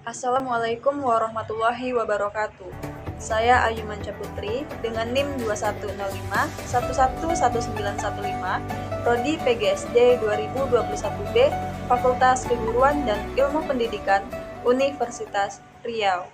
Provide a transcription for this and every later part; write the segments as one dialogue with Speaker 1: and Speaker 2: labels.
Speaker 1: Assalamualaikum warahmatullahi wabarakatuh. Saya Ayu Manca Putri dengan NIM 2105 111915, Prodi PGSD 2021B, Fakultas Keguruan dan Ilmu Pendidikan, Universitas Riau.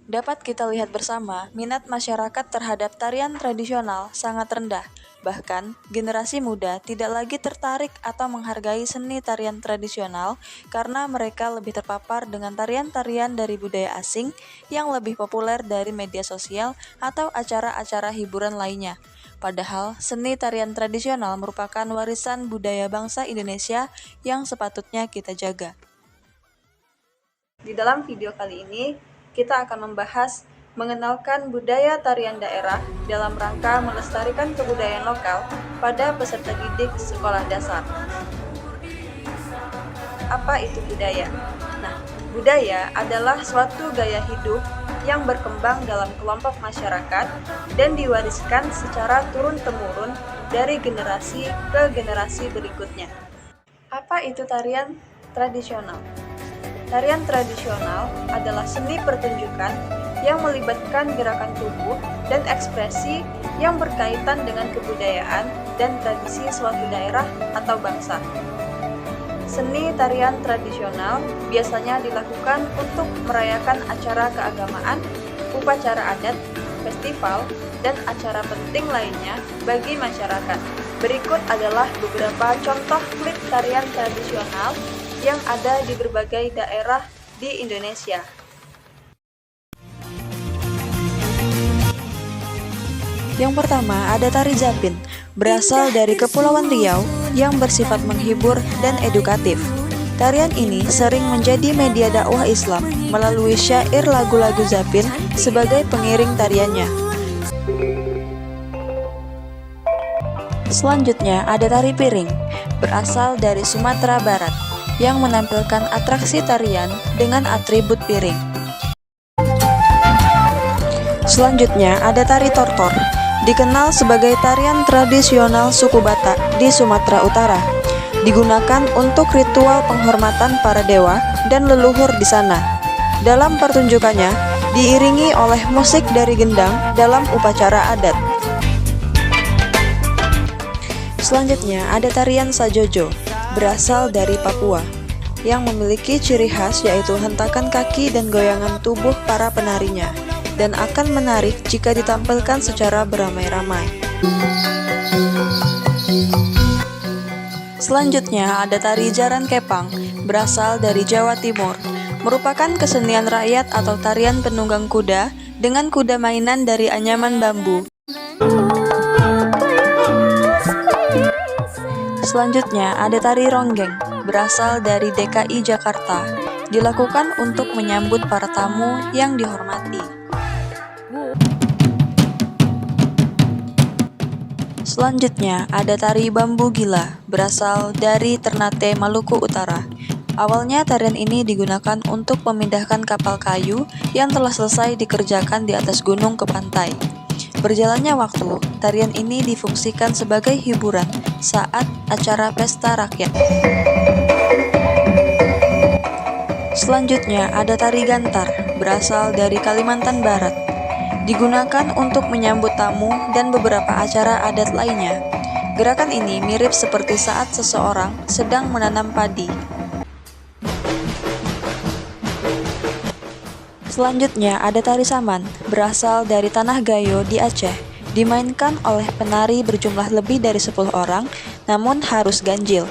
Speaker 1: Dapat kita lihat bersama, minat masyarakat terhadap tarian tradisional sangat rendah. Bahkan, generasi muda tidak lagi tertarik atau menghargai seni tarian tradisional karena mereka lebih terpapar dengan tarian-tarian dari budaya asing yang lebih populer dari media sosial atau acara-acara hiburan lainnya. Padahal, seni tarian tradisional merupakan warisan budaya bangsa Indonesia yang sepatutnya kita jaga. Di dalam video kali ini, kita akan membahas mengenalkan budaya tarian daerah dalam rangka melestarikan kebudayaan lokal pada peserta didik sekolah dasar. Apa itu budaya? Nah, budaya adalah suatu gaya hidup yang berkembang dalam kelompok masyarakat dan diwariskan secara turun-temurun dari generasi ke generasi berikutnya. Apa itu tarian tradisional? Tarian tradisional adalah seni pertunjukan yang melibatkan gerakan tubuh dan ekspresi yang berkaitan dengan kebudayaan dan tradisi suatu daerah atau bangsa. Seni tarian tradisional biasanya dilakukan untuk merayakan acara keagamaan, upacara adat, festival, dan acara penting lainnya bagi masyarakat. Berikut adalah beberapa contoh klip tarian tradisional yang ada di berbagai daerah di Indonesia. Yang pertama ada tari Zapin, berasal dari Kepulauan Riau yang bersifat menghibur dan edukatif. Tarian ini sering menjadi media dakwah Islam melalui syair lagu-lagu Zapin sebagai pengiring tariannya. Selanjutnya ada tari Piring, berasal dari Sumatera Barat, yang menampilkan atraksi tarian dengan atribut piring. Selanjutnya ada tari Tortor, dikenal sebagai tarian tradisional suku Batak di Sumatera Utara. Digunakan untuk ritual penghormatan para dewa dan leluhur di sana. Dalam pertunjukannya, diiringi oleh musik dari gendang dalam upacara adat. Selanjutnya ada tarian Sajojo, berasal dari Papua, yang memiliki ciri khas yaitu hentakan kaki dan goyangan tubuh para penarinya, dan akan menarik jika ditampilkan secara beramai-ramai. Selanjutnya ada tari Jaran Kepang, berasal dari Jawa Timur, merupakan kesenian rakyat atau tarian penunggang kuda dengan kuda mainan dari anyaman bambu. Selanjutnya ada tari Ronggeng, berasal dari DKI Jakarta, dilakukan untuk menyambut para tamu yang dihormati. Selanjutnya ada tari Bambu Gila, berasal dari Ternate, Maluku Utara. Awalnya tarian ini digunakan untuk memindahkan kapal kayu yang telah selesai dikerjakan di atas gunung ke pantai. Berjalannya waktu, tarian ini difungsikan sebagai hiburan saat acara pesta rakyat. Selanjutnya ada tari Gantar, berasal dari Kalimantan Barat. Digunakan untuk menyambut tamu dan beberapa acara adat lainnya. Gerakan ini mirip seperti saat seseorang sedang menanam padi. Selanjutnya ada tari Saman, berasal dari Tanah Gayo di Aceh, dimainkan oleh penari berjumlah lebih dari 10 orang, namun harus ganjil,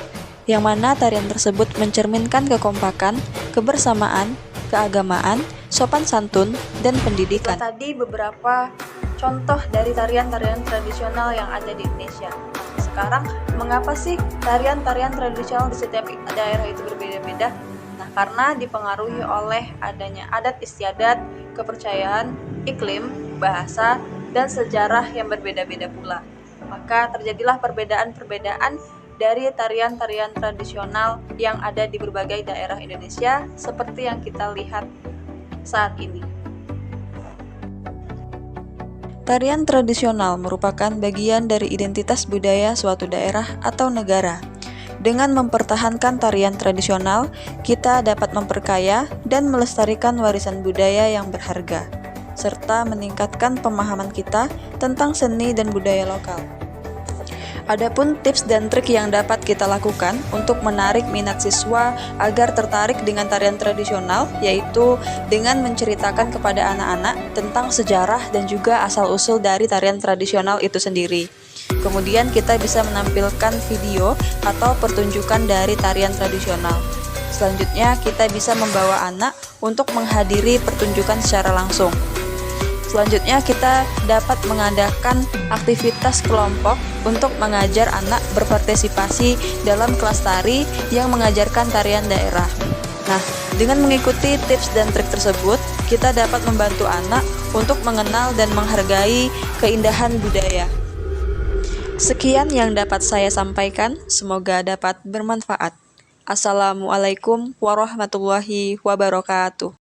Speaker 1: yang mana tarian tersebut mencerminkan kekompakan, kebersamaan, keagamaan, sopan santun, dan pendidikan. Tadi beberapa contoh dari tarian-tarian tradisional yang ada di Indonesia. Sekarang, mengapa sih tarian-tarian tradisional di setiap daerah itu berbeda-beda? Nah, karena dipengaruhi oleh adanya adat istiadat, kepercayaan, iklim, bahasa, dan sejarah yang berbeda-beda pula. Maka terjadilah perbedaan-perbedaan dari tarian-tarian tradisional yang ada di berbagai daerah Indonesia seperti yang kita lihat saat ini. Tarian tradisional merupakan bagian dari identitas budaya suatu daerah atau negara. Dengan mempertahankan tarian tradisional, kita dapat memperkaya dan melestarikan warisan budaya yang berharga, serta meningkatkan pemahaman kita tentang seni dan budaya lokal. Adapun tips dan trik yang dapat kita lakukan untuk menarik minat siswa agar tertarik dengan tarian tradisional, yaitu dengan menceritakan kepada anak-anak tentang sejarah dan juga asal-usul dari tarian tradisional itu sendiri. Kemudian kita bisa menampilkan video atau pertunjukan dari tarian tradisional. Selanjutnya kita bisa membawa anak untuk menghadiri pertunjukan secara langsung. Selanjutnya kita dapat mengadakan aktivitas kelompok untuk mengajar anak berpartisipasi dalam kelas tari yang mengajarkan tarian daerah. Nah, dengan mengikuti tips dan trik tersebut, kita dapat membantu anak untuk mengenal dan menghargai keindahan budaya. Sekian yang dapat saya sampaikan, semoga dapat bermanfaat. Assalamualaikum warahmatullahi wabarakatuh.